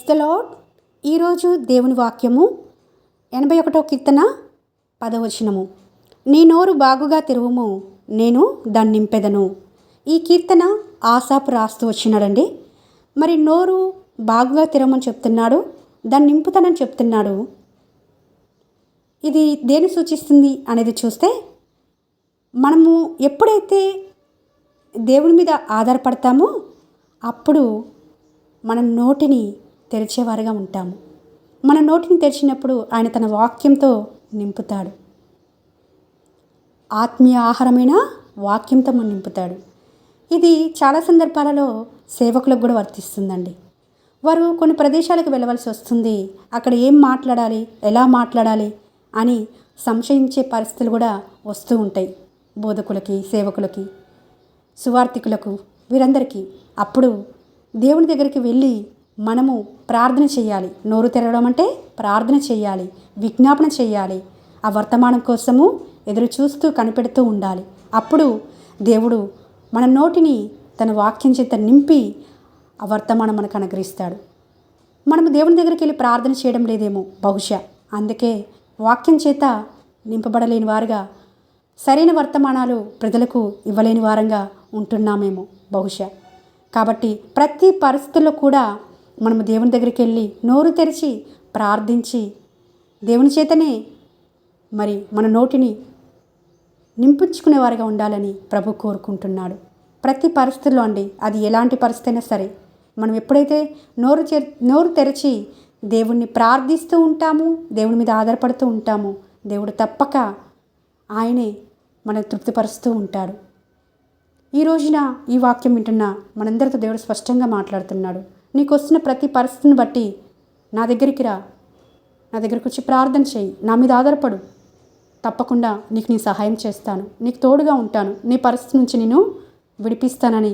The lord. ఈరోజు దేవుని వాక్యము 81వ కీర్తన 10వ వచనము. నీ నోరు బాగుగా తెరువుము, నేను దాన్ని నింపెదను. ఈ కీర్తన ఆసాపు రాస్తూ వచ్చినాడండి. మరి నోరు బాగుగా తెరవమని చెప్తున్నాడు, దాన్ని నింపుతానని చెప్తున్నాడు. ఇది దేని సూచిస్తుంది అనేది చూస్తే, మనము ఎప్పుడైతే దేవుని మీద ఆధారపడతామో అప్పుడు మన నోటిని తెరిచేవారుగా ఉంటాము. మన నోటిని తెరిచినప్పుడు ఆయన తన వాక్యంతో నింపుతాడు. ఆత్మీయ ఆహారమైన వాక్యంతో మనం నింపుతాడు. ఇది చాలా సందర్భాలలో సేవకులకు కూడా వర్తిస్తుందండి. వారు కొన్ని ప్రదేశాలకు వెళ్ళవలసి వస్తుంది. అక్కడ ఏం మాట్లాడాలి, ఎలా మాట్లాడాలి అని సంశయించే పరిస్థితులు కూడా వస్తూ ఉంటాయి. బోధకులకి, సేవకులకి, సువార్థికులకు, వీరందరికీ. అప్పుడు దేవుని దగ్గరికి వెళ్ళి మనము ప్రార్థన చేయాలి. నోరు తెరవడం అంటే ప్రార్థన చేయాలి, విజ్ఞాపన చేయాలి. ఆ వర్తమానం కోసము ఎదురు చూస్తూ కనిపెడుతూ ఉండాలి. అప్పుడు దేవుడు మన నోటిని తన వాక్యం చేత నింపి ఆ వర్తమానం మనకు అనుగ్రహిస్తాడు. మనము దేవుని దగ్గరికి వెళ్ళి ప్రార్థన చేయడం లేదేమో బహుశా. అందుకే వాక్యం చేత నింపబడలేని వారుగా, సరైన వర్తమానాలు ప్రజలకు ఇవ్వలేని వారంగా ఉంటున్నామేమో బహుశా. కాబట్టి ప్రతి పరిస్థితుల్లో కూడా మనము దేవుని దగ్గరికి వెళ్ళి నోరు తెరిచి ప్రార్థించి దేవుని చేతనే మరి మన నోటిని నింపించుకునేవారుగా ఉండాలని ప్రభు కోరుకుంటున్నాడు. ప్రతి పరిస్థితుల్లో అండి, అది ఎలాంటి పరిస్థితి అయినా సరే, మనం ఎప్పుడైతే నోరు తెరిచి దేవుణ్ణి ప్రార్థిస్తూ ఉంటామో, దేవుని మీద ఆధారపడుతూ ఉంటామో, దేవుడు తప్పక ఆయనే మనకు తృప్తిపరుస్తూ ఉంటాడు. ఈ రోజున ఈ వాక్యం వింటున్న మనందరితో దేవుడు స్పష్టంగా మాట్లాడుతున్నాడు. నీకు వస్తున్న ప్రతి పరిస్థితిని బట్టి నా దగ్గరికి రా, నా దగ్గరకు వచ్చి ప్రార్థన చేయి, నా మీద ఆధారపడు. తప్పకుండా నీకు నీ సహాయం చేస్తాను, నీకు తోడుగా ఉంటాను, నీ పరిస్థితి నుంచి నేను విడిపిస్తానని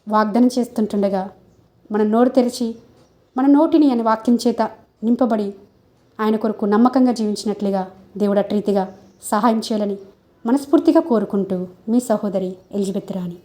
వాగ్దానం చేస్తుంటుండగా, మన నోరు తెరిచి మన నోటిని అనే వాక్యం చేత నింపబడి ఆయన కొరకు నమ్మకంగా జీవించినట్లుగా దేవుడు అట్రీతిగా సహాయం చేయాలని మనస్ఫూర్తిగా కోరుకుంటూ మీ సహోదరి ఎలిజబెత్ రాణి.